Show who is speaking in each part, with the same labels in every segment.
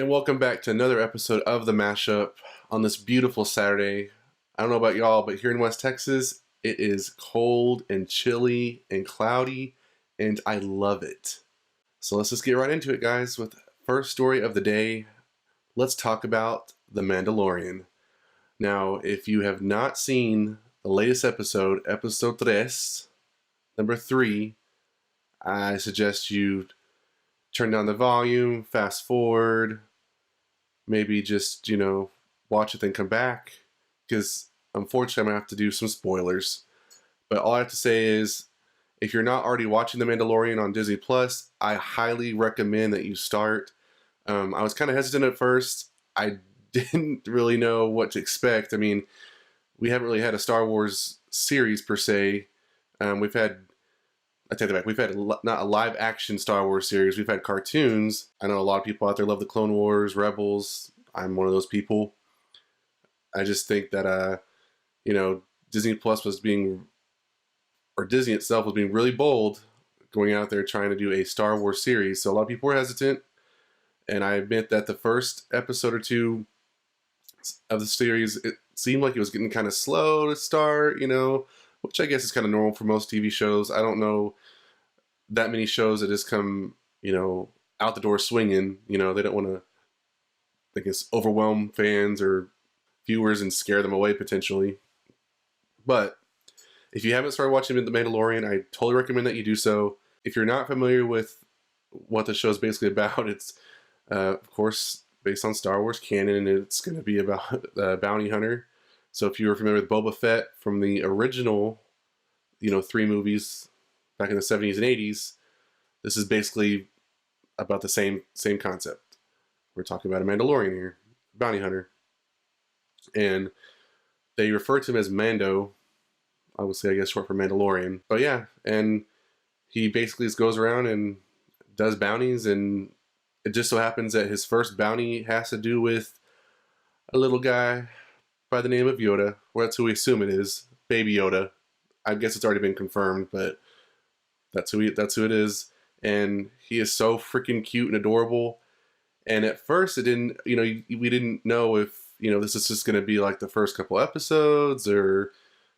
Speaker 1: And welcome back to another episode of the MashUp on this beautiful Saturday. I don't know about y'all, but here in West Texas, it is cold and chilly and cloudy, and I love it. So let's just get right into it, guys, with first story of the day. Let's talk about The Mandalorian. Now, if you have not seen the latest episode, episode 3, number 3, I suggest you turn down the volume, fast forward, maybe just, watch it then come back, because unfortunately I'm going to have to do some spoilers. But all I have to say is, if you're not already watching The Mandalorian on Disney Plus, I highly recommend that you start. I was kind of hesitant at first. I didn't really know what to expect. I mean, we haven't really had a Star Wars series per se. We've had, I take that back, we've had not a live action Star Wars series. We've had cartoons. I know a lot of people out there love the Clone Wars, Rebels. I'm one of those people. I just think that, Disney Plus was being, or Disney itself was being really bold going out there trying to do a Star Wars series. So a lot of people were hesitant. And I admit that the first episode or two of the series, it seemed like it was getting kind of slow to start, which I guess is kind of normal for most TV shows. I don't know that many shows that just come, out the door swinging. They don't want to, I guess, overwhelm fans or viewers and scare them away potentially. But if you haven't started watching The Mandalorian, I totally recommend that you do so. If you're not familiar with what the show is basically about, it's, of course, based on Star Wars canon, and it's going to be about a bounty hunter. So if you were familiar with Boba Fett from the original, 3 movies back in the 70s and 80s, this is basically about the same concept. We're talking about a Mandalorian here, bounty hunter. And they refer to him as Mando, obviously I guess short for Mandalorian. But yeah, and he basically just goes around and does bounties, and it just so happens that his first bounty has to do with a little guy by the name of Yoda. Well, that's who we assume it is, Baby Yoda. I guess it's already been confirmed, but that's who it is. And he is so freaking cute and adorable. And at first it didn't, we didn't know if, this is just going to be like the first couple episodes, or,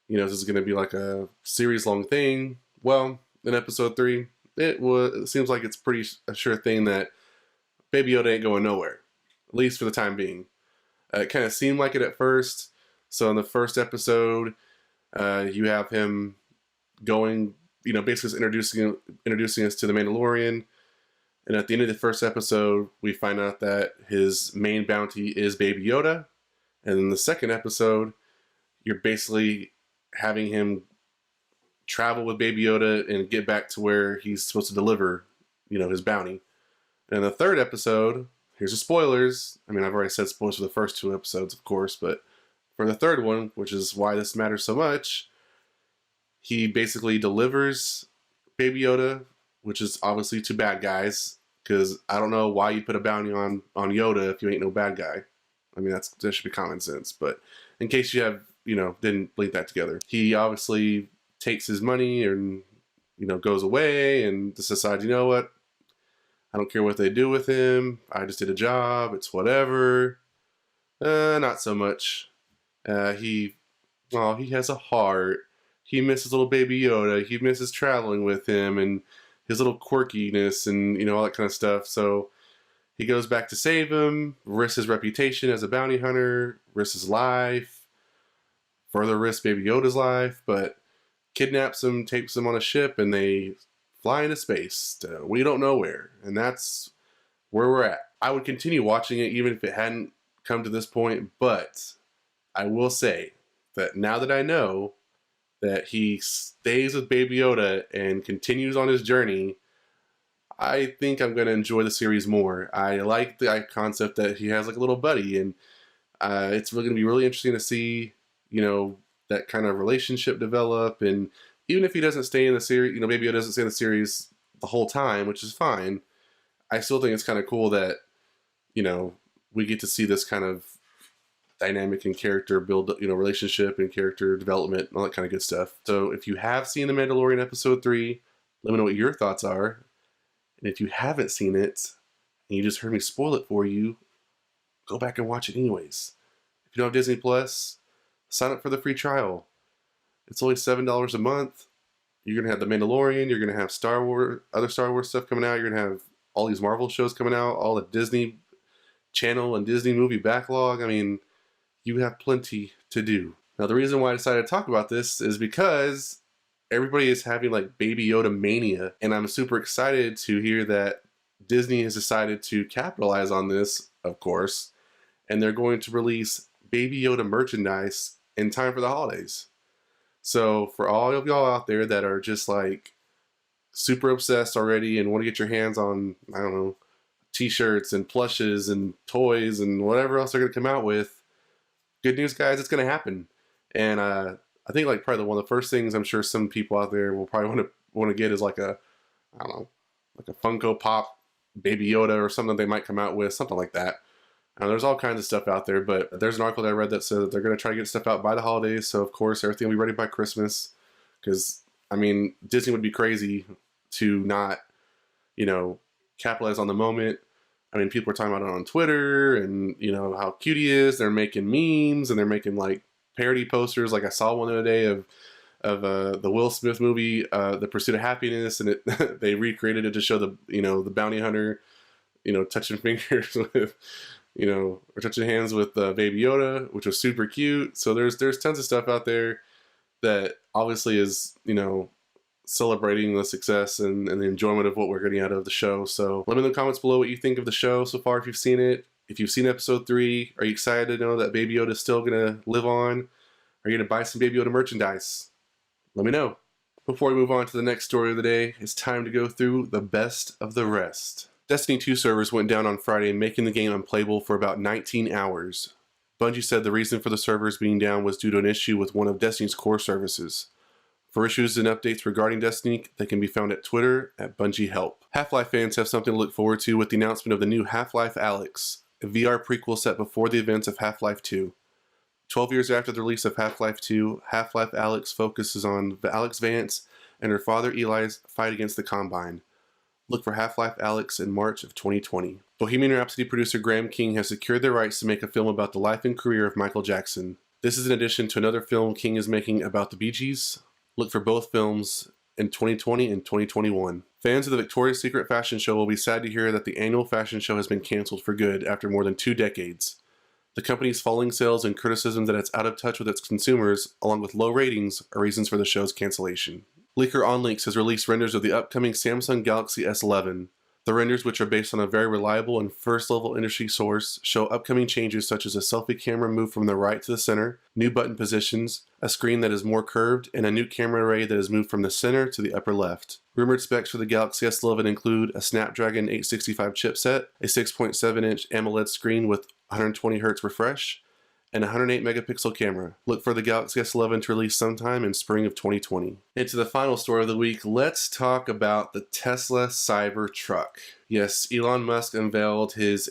Speaker 1: this is going to be like a series long thing. Well, in episode 3, it seems like it's pretty a sure thing that Baby Yoda ain't going nowhere, at least for the time being. It kind of seemed like it at first. So in the first episode, you have him going, basically introducing us to the Mandalorian. And at the end of the first episode, we find out that his main bounty is Baby Yoda. And in the second episode, you're basically having him travel with Baby Yoda and get back to where he's supposed to deliver, his bounty. And in the third episode, here's the spoilers. I mean, I've already said spoilers for the first 2 episodes, of course, but for the third one, which is why this matters so much, he basically delivers Baby Yoda, which is obviously to bad guys, because I don't know why you put a bounty on Yoda if you ain't no bad guy. I mean, that should be common sense, but in case you have, didn't link that together. He obviously takes his money and, goes away and just decides, you know what? I don't care what they do with him. I just did a job. It's whatever. Not so much. He has a heart. He misses little Baby Yoda. He misses traveling with him and his little quirkiness and, all that kind of stuff. So he goes back to save him, risks his reputation as a bounty hunter, risks his life, further risks Baby Yoda's life, but kidnaps him, takes him on a ship, and they fly into space to we don't know where. And that's where we're at. I would continue watching it even if it hadn't come to this point, but I will say that now that I know that he stays with Baby Yoda and continues on his journey, I think I'm going to enjoy the series more. I like the concept that he has like a little buddy, and it's really going to be really interesting to see, that kind of relationship develop. And even if he doesn't stay in the series, Baby Yoda doesn't stay in the series the whole time, which is fine, I still think it's kind of cool that, we get to see this kind of dynamic and character build, relationship and character development and all that kind of good stuff. So if you have seen The Mandalorian episode 3, let me know what your thoughts are. And if you haven't seen it and you just heard me spoil it for you, go back and watch it anyways. If you don't have Disney Plus, sign up for the free trial. It's only $7 a month. You're going to have The Mandalorian. You're going to have Star Wars, other Star Wars stuff coming out. You're going to have all these Marvel shows coming out, all the Disney Channel and Disney movie backlog. I mean, you have plenty to do. Now, the reason why I decided to talk about this is because everybody is having like Baby Yoda Mania, and I'm super excited to hear that Disney has decided to capitalize on this, of course, and they're going to release Baby Yoda merchandise in time for the holidays. So for all of y'all out there that are just like super obsessed already and want to get your hands on, I don't know, t-shirts and plushes and toys and whatever else they're going to come out with, good news, guys, it's going to happen. And I think like probably one of the first things I'm sure some people out there will probably want to get is like a, I don't know, like a Funko Pop Baby Yoda or something they might come out with, something like that. There's all kinds of stuff out there, but there's an article that I read that said that they're going to try to get stuff out by the holidays. So, of course, everything will be ready by Christmas. Because, I mean, Disney would be crazy to not, you know, capitalize on the moment. I mean, people are talking about it on Twitter and, you know, how cute he is. They're making memes and they're making, like, parody posters. Like, I saw one the other day of the Will Smith movie, The Pursuit of Happiness, and they recreated it to show the, you know, the bounty hunter, you know, touching fingers with... you know, or touching hands with Baby Yoda, which was super cute. So there's tons of stuff out there that obviously is, you know, celebrating the success and the enjoyment of what we're getting out of the show. So let me know in the comments below what you think of the show so far, if you've seen it. If you've seen episode 3, are you excited to know that Baby Yoda is still going to live on? Are you going to buy some Baby Yoda merchandise? Let me know. Before we move on to the next story of the day, it's time to go through the best of the rest. Destiny 2 servers went down on Friday, making the game unplayable for about 19 hours. Bungie said the reason for the servers being down was due to an issue with one of Destiny's core services. For issues and updates regarding Destiny, they can be found at Twitter at Bungie Help. Half-Life fans have something to look forward to with the announcement of the new Half-Life Alyx, a VR prequel set before the events of Half-Life 2. 12 years after the release of Half-Life 2, Half-Life Alyx focuses on Alyx Vance and her father Eli's fight against the Combine. Look for Half-Life Alyx in March of 2020. Bohemian Rhapsody producer Graham King has secured the rights to make a film about the life and career of Michael Jackson. This is in addition to another film King is making about the Bee Gees. Look for both films in 2020 and 2021. Fans of the Victoria's Secret fashion show will be sad to hear that the annual fashion show has been canceled for good after more than 2 decades. The company's falling sales and criticism that it's out of touch with its consumers, along with low ratings, are reasons for the show's cancellation. Leaker OnLinks has released renders of the upcoming Samsung Galaxy S11. The renders, which are based on a very reliable and first-level industry source, show upcoming changes such as a selfie camera moved from the right to the center, new button positions, a screen that is more curved, and a new camera array that is moved from the center to the upper left. Rumored specs for the Galaxy S11 include a Snapdragon 865 chipset, a 6.7-inch AMOLED screen with 120Hz refresh, and a 108 megapixel camera. Look for the Galaxy S11 to release sometime in spring of 2020. Into the final story of the week, let's talk about the Tesla Cybertruck. Yes, Elon Musk unveiled his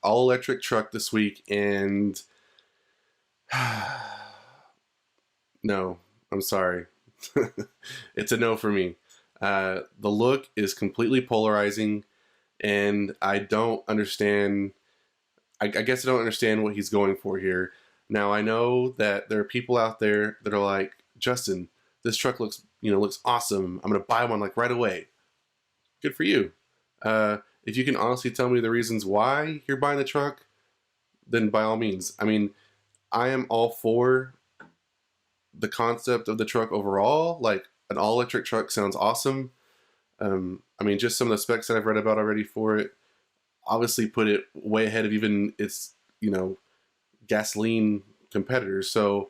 Speaker 1: all-electric truck this week, and no, I'm sorry. It's a no for me. The look is completely polarizing, and I don't understand. I guess I don't understand what he's going for here. Now, I know that there are people out there that are like, Justin, this truck looks awesome. I'm going to buy one like right away. Good for you. If you can honestly tell me the reasons why you're buying the truck, then by all means. I mean, I am all for the concept of the truck overall. Like, an all-electric truck sounds awesome. I mean, just some of the specs that I've read about already for it obviously put it way ahead of even its, gasoline competitors. So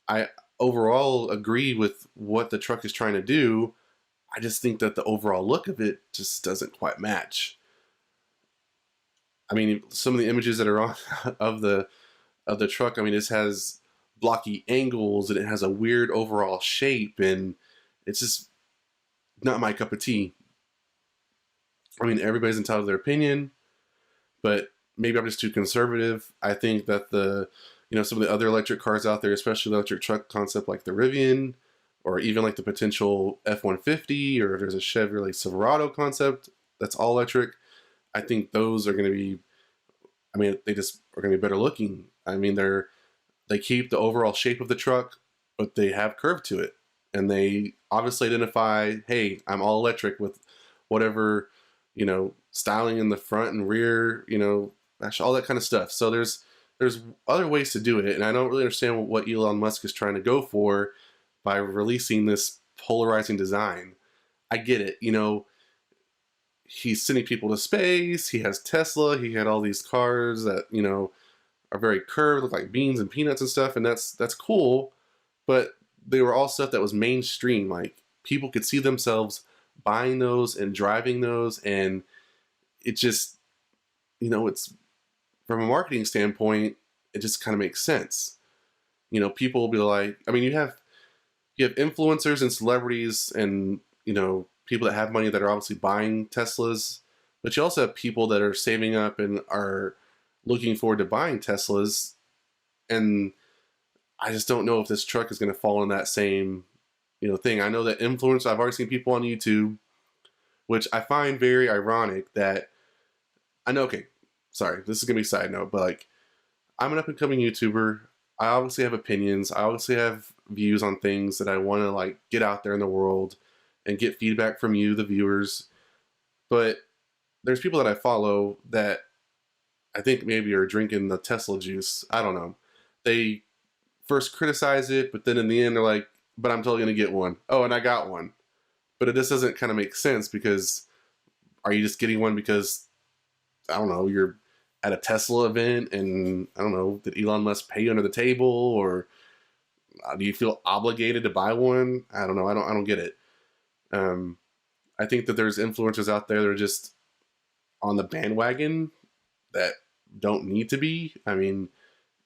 Speaker 1: I overall agree with what the truck is trying to do. I just think that the overall look of it just doesn't quite match. I mean, some of the images that are on of the truck, I mean, this has blocky angles and it has a weird overall shape, and it's just not my cup of tea. I mean, everybody's entitled to their opinion, but maybe I'm just too conservative. I think that some of the other electric cars out there, especially the electric truck concept like the Rivian, or even like the potential F-150, or if there's a Chevrolet Silverado concept that's all electric, I think those are going to be I mean, they just are going to be better looking. I mean, they keep the overall shape of the truck, but they have curve to it, and they obviously identify, hey, I'm all electric with whatever, styling in the front and rear, all that kind of stuff. So there's other ways to do it, and I don't really understand what Elon Musk is trying to go for by releasing this polarizing design. I get it, he's sending people to space. He has Tesla. He had all these cars that are very curved, look like beans and peanuts and stuff, and that's cool. But they were all stuff that was mainstream. Like people could see themselves buying those and driving those, and it just it's from a marketing standpoint, it just kind of makes sense. People will be like, I mean, you have influencers and celebrities and people that have money that are obviously buying Teslas, but you also have people that are saving up and are looking forward to buying Teslas. And I just don't know if this truck is going to fall in that same thing. I know that influence, I've already seen people on YouTube, which I find very ironic that I know, okay, sorry, this is going to be a side note, but like, I'm an up and coming YouTuber. I obviously have opinions. I obviously have views on things that I want to like get out there in the world and get feedback from you, the viewers. But there's people that I follow that I think maybe are drinking the Tesla juice. I don't know. They first criticize it, but then in the end they're like, but I'm totally going to get one. Oh, and I got one. But it just doesn't kind of make sense, because are you just getting one because, I don't know, you're at a Tesla event and, I don't know, did Elon Musk pay you under the table, or do you feel obligated to buy one? I don't know. I don't get it. I think that there's influencers out there that are just on the bandwagon that don't need to be. I mean,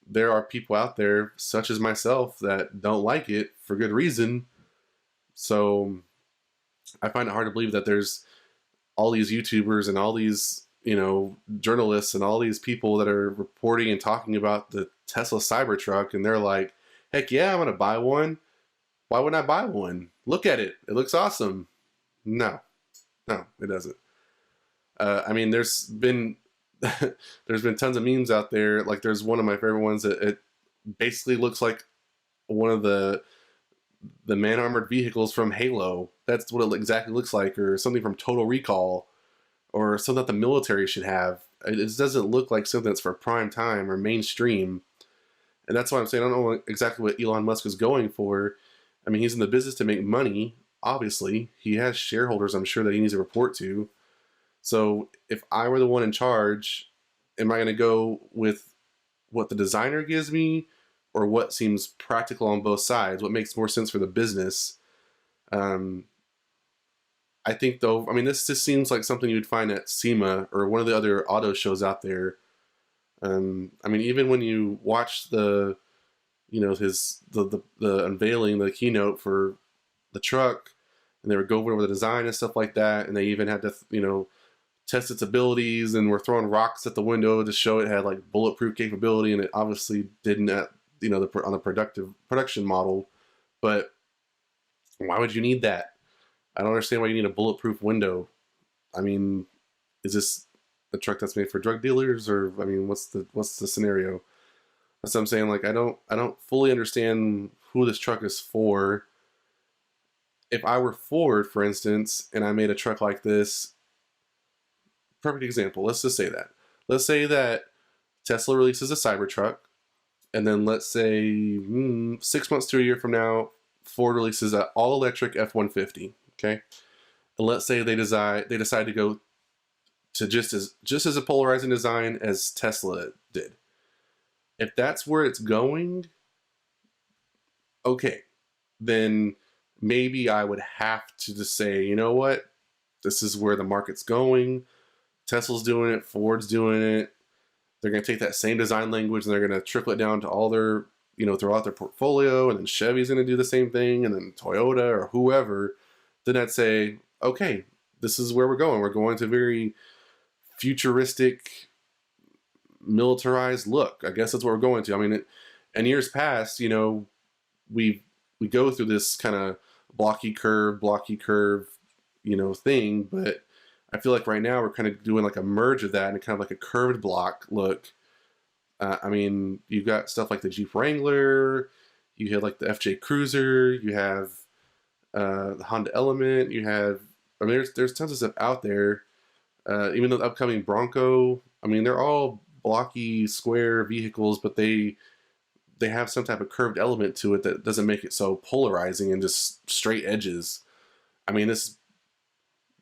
Speaker 1: there are people out there, such as myself, that don't like it for good reason. So I find it hard to believe that there's all these YouTubers and all these, journalists and all these people that are reporting and talking about the Tesla Cybertruck, and they're like, heck yeah, I'm going to buy one. Why wouldn't I buy one? Look at it. It looks awesome. No, it doesn't. I mean, there's been tons of memes out there. Like there's one of my favorite ones that it basically looks like one of the man-armored vehicles from Halo. That's what it exactly looks like, or something from Total Recall, or something that the military should have. It just doesn't look like something that's for prime time or mainstream. And that's why I'm saying I don't know exactly what Elon Musk is going for. I mean, he's in the business to make money, obviously. He has shareholders, I'm sure, that he needs to report to. So if I were the one in charge, am I going to go with what the designer gives me, or what seems practical on both sides? What makes more sense for the business? I think, though, I mean, this just seems like something you'd find at SEMA or one of the other auto shows out there. I mean, even when you watch the unveiling, the keynote for the truck, and they were going over the design and stuff like that, and they even had to, test its abilities, and were throwing rocks at the window to show it had like bulletproof capability, and it obviously didn't at, on the production model. But why would you need that? I don't understand why you need a bulletproof window. I mean, is this a truck that's made for drug dealers, or I mean, what's the scenario? That's what I'm saying. Like, I don't fully understand who this truck is for. If I were Ford, for instance, and I made a truck like this, perfect example. Let's just say that. Let's say that Tesla releases a Cybertruck, and then let's say 6 months to a year from now, Ford releases an all-electric F-150. Okay, and let's say they decide to go to just as a polarizing design as Tesla did. If that's where it's going, okay, then maybe I would have to just say, you know what, this is where the market's going. Tesla's doing it, Ford's doing it. They're going to take that same design language and they're going to trickle it down to all their, throughout their portfolio, and then Chevy's going to do the same thing, and then Toyota or whoever. Then I'd say, okay, this is where we're going. We're going to a very futuristic, militarized look. I guess that's what we're going to. I mean, in years past, we go through this kind of blocky curve, thing. But I feel like right now we're kind of doing like a merge of that and kind of like a curved block look. I mean, you've got stuff like the Jeep Wrangler, you have like the FJ Cruiser, you have the Honda Element, you have, I mean, there's tons of stuff out there. Even the upcoming Bronco, I mean, they're all blocky, square vehicles, but they have some type of curved element to it that doesn't make it so polarizing and just straight edges. I mean, this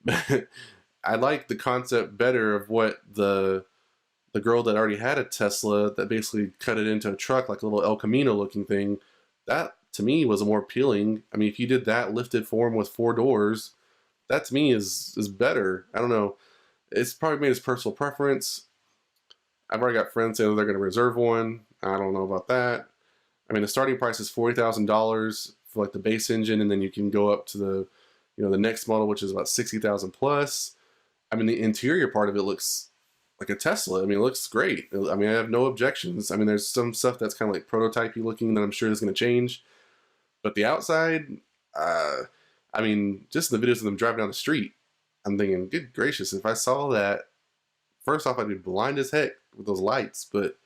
Speaker 1: I like the concept better of what the girl that already had a Tesla that basically cut it into a truck, like a little El Camino looking thing. That to me was more appealing. I mean, if you did that lifted form with 4 doors, that to me is better. I don't know. It's probably made his personal preference. I've already got friends saying they're going to reserve one. I don't know about that. I mean, the starting price is $40,000 for like the base engine, and then you can go up to the next model, which is about 60,000 plus. I mean, the interior part of it looks like a Tesla. I mean, it looks great. I mean, I have no objections. I mean, there's some stuff that's kind of like prototypey looking that I'm sure is going to change, but the outside, I mean, just the videos of them driving down the street, I'm thinking, good gracious, if I saw that, first off, I'd be blind as heck with those lights, but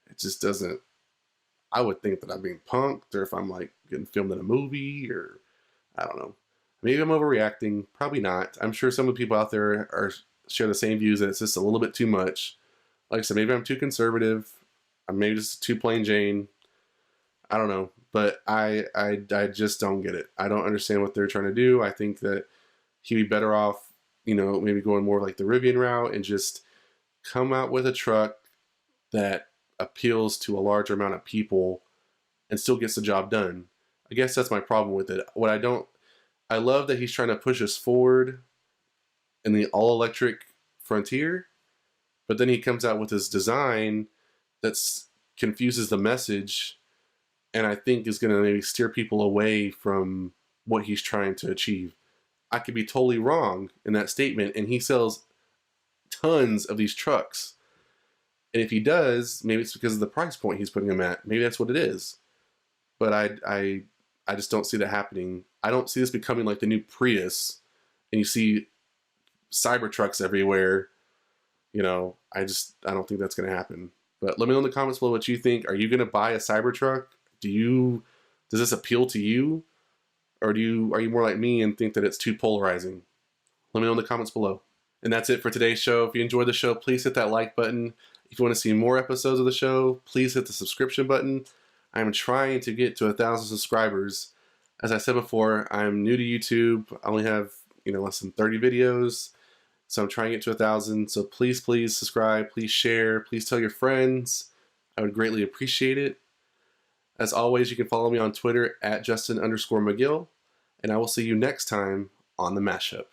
Speaker 1: it just doesn't. I would think that I'm being punked, or if I'm like getting filmed in a movie, or I don't know. Maybe I'm overreacting. Probably not. I'm sure some of the people out there are share the same views that it's just a little bit too much. Like I said, maybe I'm too conservative. I'm maybe just too plain Jane. I don't know, but I just don't get it. I don't understand what they're trying to do. I think that he'd be better off, maybe going more like the Rivian route and just come out with a truck that appeals to a larger amount of people and still gets the job done. I guess that's my problem with it. I love that he's trying to push us forward in the all-electric Frontier, but then he comes out with his design that confuses the message, and I think is going to maybe steer people away from what he's trying to achieve. I could be totally wrong in that statement, and he sells tons of these trucks. And if he does, maybe it's because of the price point he's putting them at. Maybe that's what it is. But I just don't see that happening. I don't see this becoming like the new Prius, and you see Cybertrucks everywhere. I don't think that's going to happen. But let me know in the comments below what you think. Are you going to buy a Cybertruck? Does this appeal to you? Or are you more like me and think that it's too polarizing? Let me know in the comments below. And that's it for today's show. If you enjoyed the show, please hit that like button. If you want to see more episodes of the show, please hit the subscription button. I'm trying to get to 1,000 subscribers. As I said before, I'm new to YouTube. I only have, less than 30 videos. So I'm trying to get to 1,000. So please subscribe. Please share. Please tell your friends. I would greatly appreciate it. As always, you can follow me on Twitter at Justin_McGill. And I will see you next time on the MashUp.